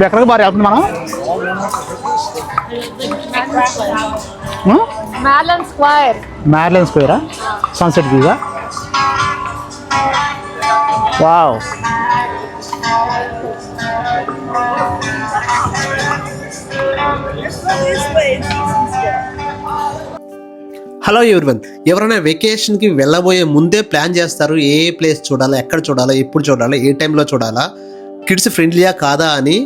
ఎక్కడికి బాగా వెళ్తుంది మనం మ్యార్లన్ స్క్వేరా సన్సెట్ వ్యూగా వావ్ హలో ఎవ్రీవన్, ఎవరైనా వెకేషన్కి వెళ్ళబోయే ముందే ప్లాన్ చేస్తారు ఏ ప్లేస్ చూడాలా, ఎక్కడ చూడాలా, ఎప్పుడు చూడాలా, ఏ టైంలో చూడాలా, కిడ్స్ ఫ్రెండ్లీయా కాదా అని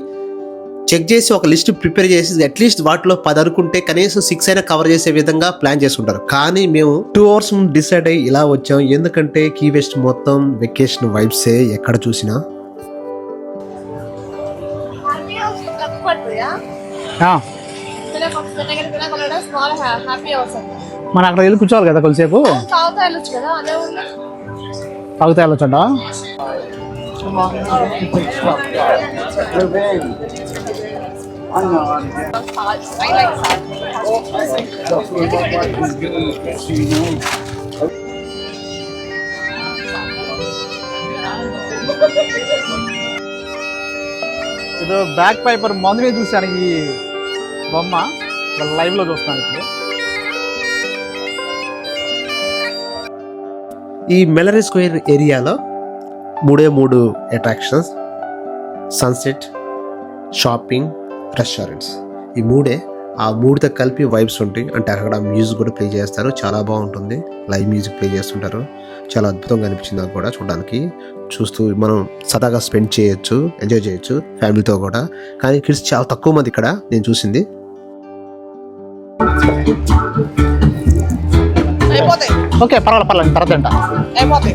చెక్ చేసి ఒక లిస్ట్ ప్రిపేర్ చేసి అట్లీస్ట్ వాటిలో 10 అనుకుంటే కనీసం 6 అయినా కవర్ చేసే విధంగా ప్లాన్ చేసుకుంటారు. కానీ మేము 2 hours ముందు డిసైడ్ అయ్యి ఇలా వచ్చాం. ఎందుకంటే కీ వెస్ట్ మొత్తం వెకేషన్ వైబ్సే ఎక్కడ చూసినా. మనం అక్కడ వెళ్ళి కూర్చోవాలి కదా కొద్దిసేపు. తాగుతా వెళ్ళొచ్చంట. ఏదో బ్యాక్ పైపర్ మొదలే చూశాను ఈ బొమ్మ, లైవ్ లో చూస్తాను ఇప్పుడు. ఈ మెలరీ స్క్వేర్ ఏరియాలో 3 అట్రాక్షన్స్: సన్సెట్, షాపింగ్, రెస్టారెంట్స్. ఈ 3తో కలిపి వైబ్స్ ఉంటాయి. అంటే అక్కడ మ్యూజిక్ కూడా ప్లే చేస్తారు, చాలా బాగుంటుంది. లైవ్ మ్యూజిక్ ప్లే చేస్తుంటారు. చాలా అద్భుతంగా అనిపించింది నాకు కూడా చూడడానికి. చూస్తూ మనం సదాగా స్పెండ్ చేయొచ్చు, ఎంజాయ్ చేయొచ్చు ఫ్యామిలీతో కూడా. కానీ కిడ్స్ చాలా తక్కువ మంది ఇక్కడ నేను చూసింది. ఓకే, పర్వాలేదు తర్వాత అంట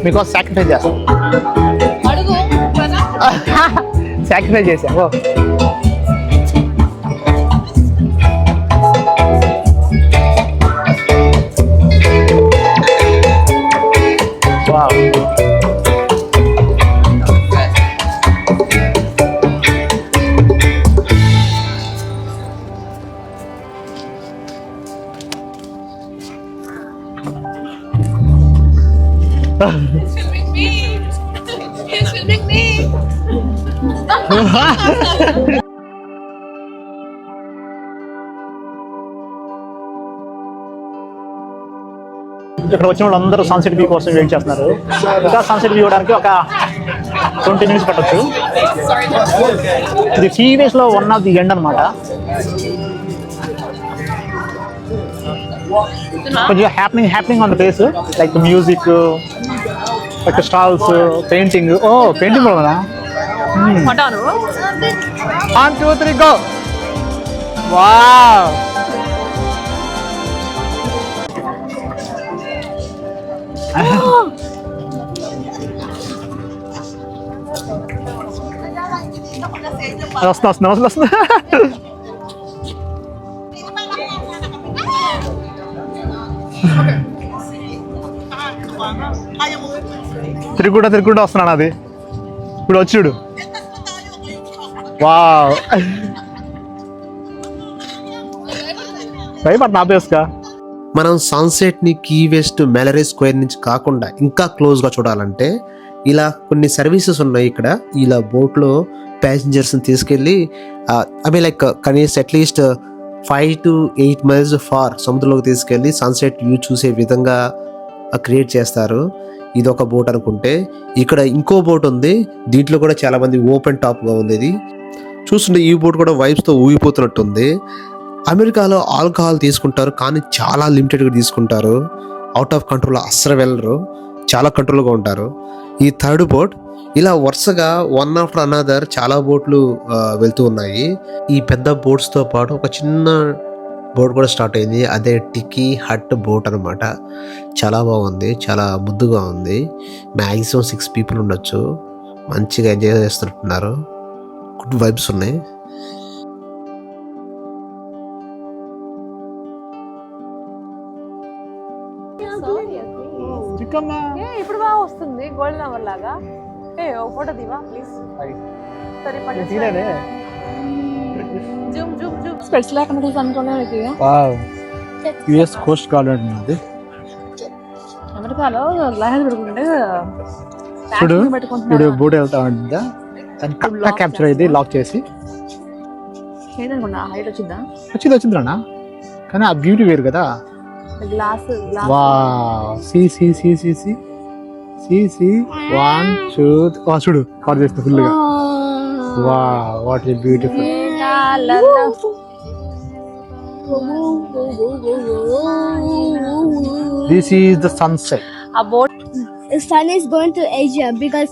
మీకు సాక్రిఫైస్ చేస్తాం. సాక్రిఫైస్ చేసావు. He's filming me. He's filming me. ఇక్కడ వచ్చిన వాళ్ళు అందరూ సన్సెట్ వ్యూ కోసం వెయిట్ చేస్తున్నారు. ఇంకా సన్సెట్ వ్యూ అవడానికి ఒక 20 minutes పట్టచ్చు. ఇది కీ వెస్ట్ లో వన్ ఆఫ్ ది ఎండ్ అనమాట. కొంచెం happening on the place, like music, like stalls, painting. ఓ పెయింటింగ్ కూడా కదా. 1 2 3 గో. వావ్, వస్తున్నా. తిరుగుకుంటా వస్తున్నాడు. అది ఇప్పుడు వచ్చాడు. వావ్, భయపడుతున్నా ఆబ్వియస్గా. మనం సన్సెట్ని కీ వెస్ట్ మెలరీ స్క్వేర్ నుంచి కాకుండా ఇంకా క్లోజ్గా చూడాలంటే ఇలా కొన్ని సర్వీసెస్ ఉన్నాయి ఇక్కడ. ఇలా బోట్లో ప్యాసింజర్స్ని తీసుకెళ్ళి లైక్ కనీసం అట్లీస్ట్ 5 to 8 miles ఫార్ సముద్రంలోకి తీసుకెళ్ళి సన్సెట్ వ్యూ చూసే విధంగా క్రియేట్ చేస్తారు. ఇది ఒక బోట్ అనుకుంటే, ఇక్కడ ఇంకో బోట్ ఉంది. దీంట్లో కూడా చాలా మంది ఓపెన్ టాప్గా ఉంది. ఇది చూస్తుంటే ఈ బోట్ కూడా వైబ్స్తో ఊగిపోతున్నట్టుంది. అమెరికాలో ఆల్కహాల్ తీసుకుంటారు, కానీ చాలా లిమిటెడ్గా తీసుకుంటారు. అవుట్ ఆఫ్ కంట్రోల్ అస్సలు వెళ్ళరు, చాలా కంట్రోల్గా ఉంటారు. ఈ థర్డ్ బోట్ ఇలా వరుసగా వన్ ఆఫ్టర్ అనదర్ చాలా బోట్లు వెళ్తూ ఉన్నాయి. ఈ పెద్ద బోట్స్తో పాటు ఒక చిన్న బోట్ కూడా స్టార్ట్ అయింది. అదే టికీ హట్ బోట్ అనమాట. చాలా బాగుంది, చాలా ముద్దుగా ఉంది. మ్యాక్సిమం 6 people ఉండొచ్చు. మంచిగా ఎంజాయ్ చేస్తుంటున్నారు. గుడ్ వైబ్స్ ఉన్నాయి. ఇప్పుడు బాగా వస్తుంది గోల్డెన్ అవర్ లాగా. ఓ ఫోటో దివా ప్లీజ్. సరే పడే జూమ్ జూమ్ జూమ్ స్పెట్స్ లేకుండా కూర్చొని అనుకోలేదు. వావ్, యుఎస్ కోస్ట్ గార్డ్ ఉంది. అమెరికాలో లైన్ పెట్టుకుంటే ఇప్పుడు బోట్ వెళ్తా ఉంటుందా, క్యాప్చర్ అయింది లాక్ చేసి ఏంటనుకున్నా హైట్ వచ్చిందా? వచ్చిందిరా, కానీ ఆ బ్యూటీ వేరు కదా. గ్లాస్ వా సి సి సి సి సి సి సి 1 2 చూడు కవర్ చేస్తా ఫుల్ గా. వా what a beautiful. This is the sunset. About the sun is going to Asia because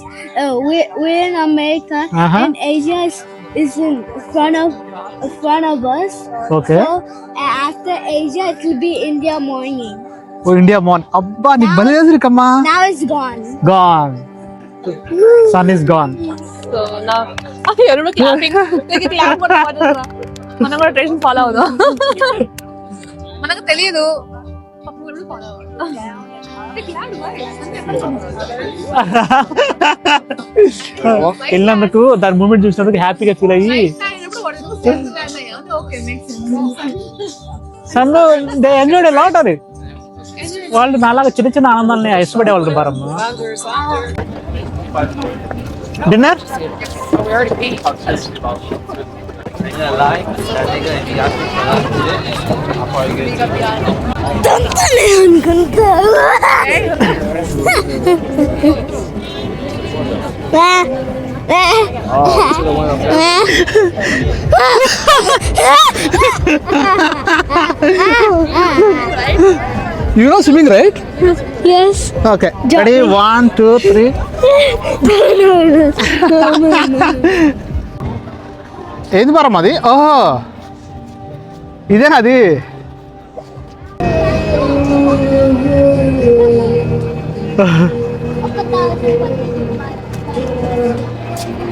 we're in America and Asia is in front of us. Okay. So after Asia, it will be India morning. Oh, India morning. Abba, నీకు భలే తెలుసు కమ్మా. Now it's gone. Gone. Sun is gone. so now everyone clapping. Like clap కూడా పాడరా. మనం కూడా tradition follow అవుదాం. మనకు తెలియదు. పప్పులు ఫాలో అవుదాం. వెళ్ళినందుకు దాని మూమెంట్ చూసినందుకు హ్యాపీగా ఫీల్ అయ్యి son they enjoyed a lot అది. వాళ్ళు నాలాగా చిన్న చిన్న ఆనందాలని ఇష్టపడే వాళ్ళు బారమ్మ. Dinner You know swimming, right? Yes. Okay. Ready? 1 2 3. ఏంది మరం అది? ఓహో ఇదేనా అది?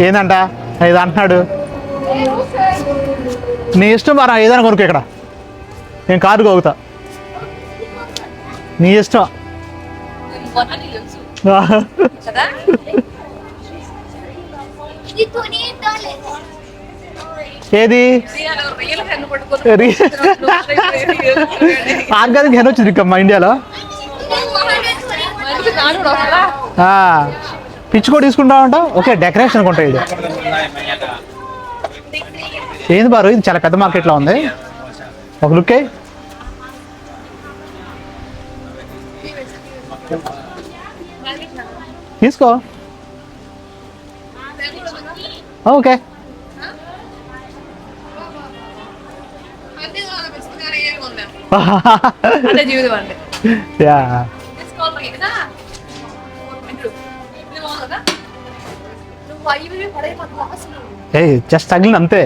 ఏందంట ఇది అంటున్నాడు. నీ ఇష్టం మరా, ఏదైనా కొనుక్కో, ఇక్కడ నేను కారు కోగుతా, నీ ఇష్టం. ఏది ఆర్గానిక్ హెన్ వచ్చింది మా ఇండియాలో. పిచ్చి కూడా తీసుకుంటామంట. ఓకే, డెకరేషన్ అనుకుంటా. ఇది ఏంది బారు, ఇది చాలా పెద్ద మార్కెట్లో ఉంది. ఒక లుక్ తీసుకో. ఓకే యా ఏ జస్ట్ తగిలింది అంతే.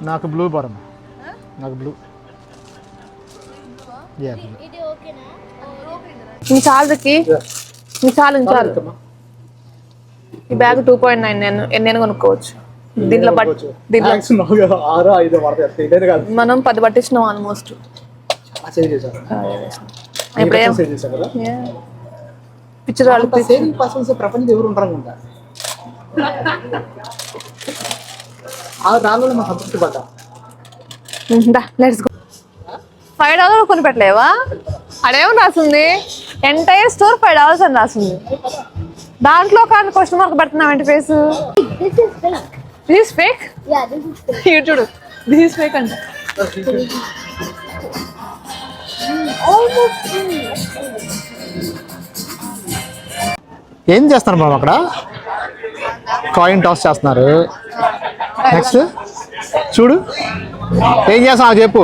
నాకు బ్లూ బరం, నాకు బ్లూ. చాలు చాలు చాలు. ఈ బ్యాగ్ 2.9 ఎన్నైనా కొనుక్కోవచ్చు దీంట్లో. మనం 10 పట్టించినాం ఆల్మోస్ట్. పిక్చర్ ప్రపంచం ఎవరు ఉంటారు లెట్స్ గో. $5 కొని పెట్టలేవా? అడేమో రాసింది ఎంటైర్ స్టోర్ $5 అని రాసింది. దాంట్లో కానీ క్వశ్చన్ మార్క్ పెడుతున్నావు ఏంటి face? This is fake. This fake. Yeah, this is fake. ఇటు చూడు, దిస్ ఫేక్ అంట. ఏం చేస్తున్నారు మనం అక్కడ? కాయిన్ టాస్ చేస్తున్నారు. నెక్స్ట్ చూడు ఏం చేస్తావు చెప్పు.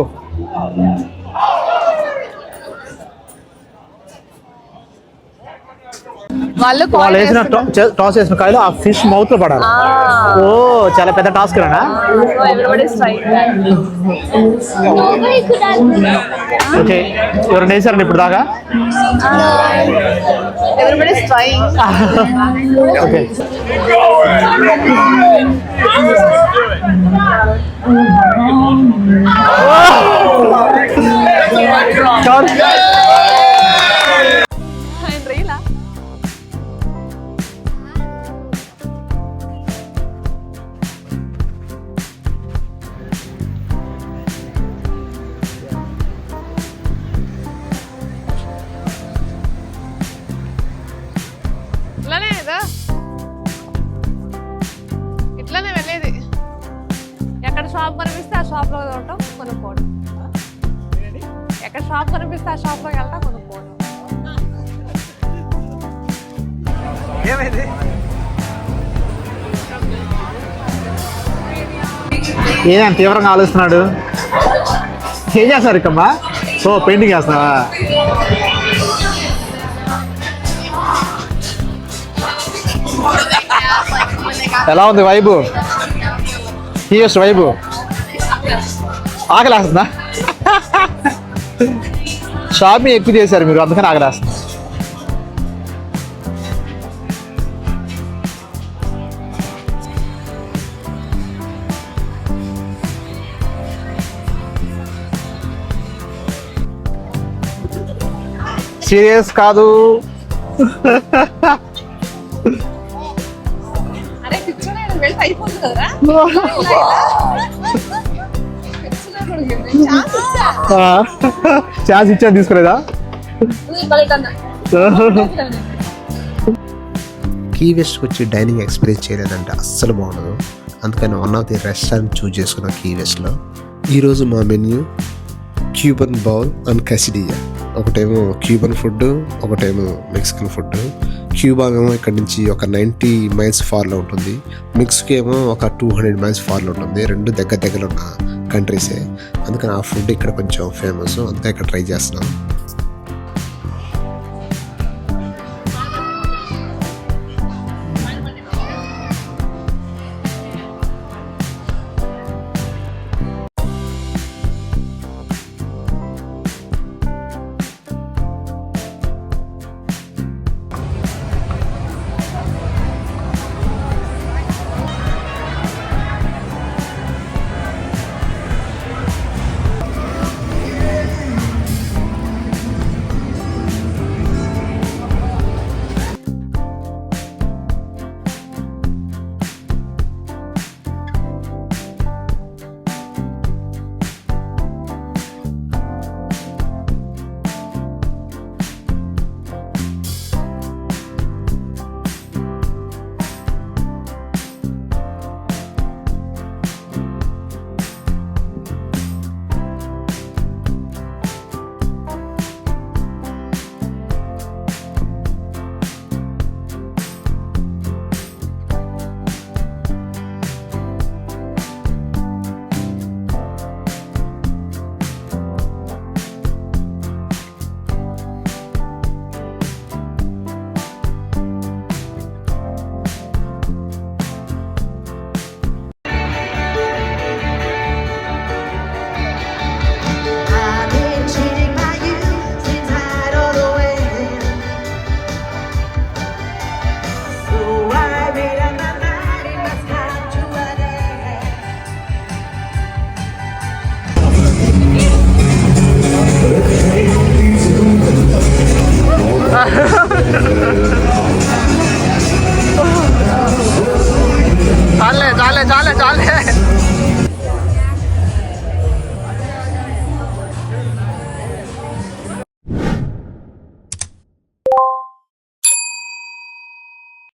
వాళ్ళు వేసిన టాస్ చేసిన కాయలు ఆ ఫిష్ మౌత్ లో పడాలి. ఓ చాలా పెద్ద టాస్క్ రానా? ఓకే, ఎవరైనా వేసారండి ఇప్పుడు దాకా? ఓకే, రీలా షాప్ కనిపిస్తే ఆ షాప్ లో ఉండటం కొనుక్కోవడం. ఎక్కడ షాప్ కనిపిస్తే ఆ షాప్ లోకి వెళ్తా కొనుక్కోవడం. ఏమైంది? ఏదంత తీవ్రంగా ఆలోచిస్తున్నాడు? ఏం చేస్తున్నారు ఇక్కమ్మా? సో పెయింటింగ్ చేస్తున్నావా? ఎలా ఉంది వైబు? హీయస్ వైబు. ఆకలేస్తుందా? షాపింగ్ ఎక్కువ చేశారు మీరు, అందుకని ఆకలేస్తుంది. సీరియస్ కాదు. అరే కూర్చోలేడు, వెళ్తే అయిపోతుంది కదరా. ఛాన్స్ ఇచ్చాను, తీసుకోలేదా? కీ వెస్ట్కి వచ్చి డైనింగ్ ఎక్స్పీరియన్స్ చేయలేదంటే అస్సలు బాగుండదు. అందుకని one of the restaurant choose చేసుకున్నాం కీ వెస్ట్లో. ఈరోజు మా మెన్యూ క్యూబన్ బౌల్ అండ్ కసిడియా. ఒకటేమో క్యూబన్ ఫుడ్, ఒకటేమో మెక్సికన్ ఫుడ్. క్యూబా ఏమో ఇక్కడ నుంచి ఒక 90 మైల్స్ ఫార్లో ఉంటుంది, మెక్సికో ఏమో ఒక 200 మైల్స్ ఫార్లో ఉంటుంది. రెండు దగ్గర దగ్గర ఉన్న కంట్రీసే, అందుకని ఆ ఫుడ్ ఇక్కడ కొంచెం ఫేమస్, అంతా ఇక్కడ ట్రై చేస్తున్నాం.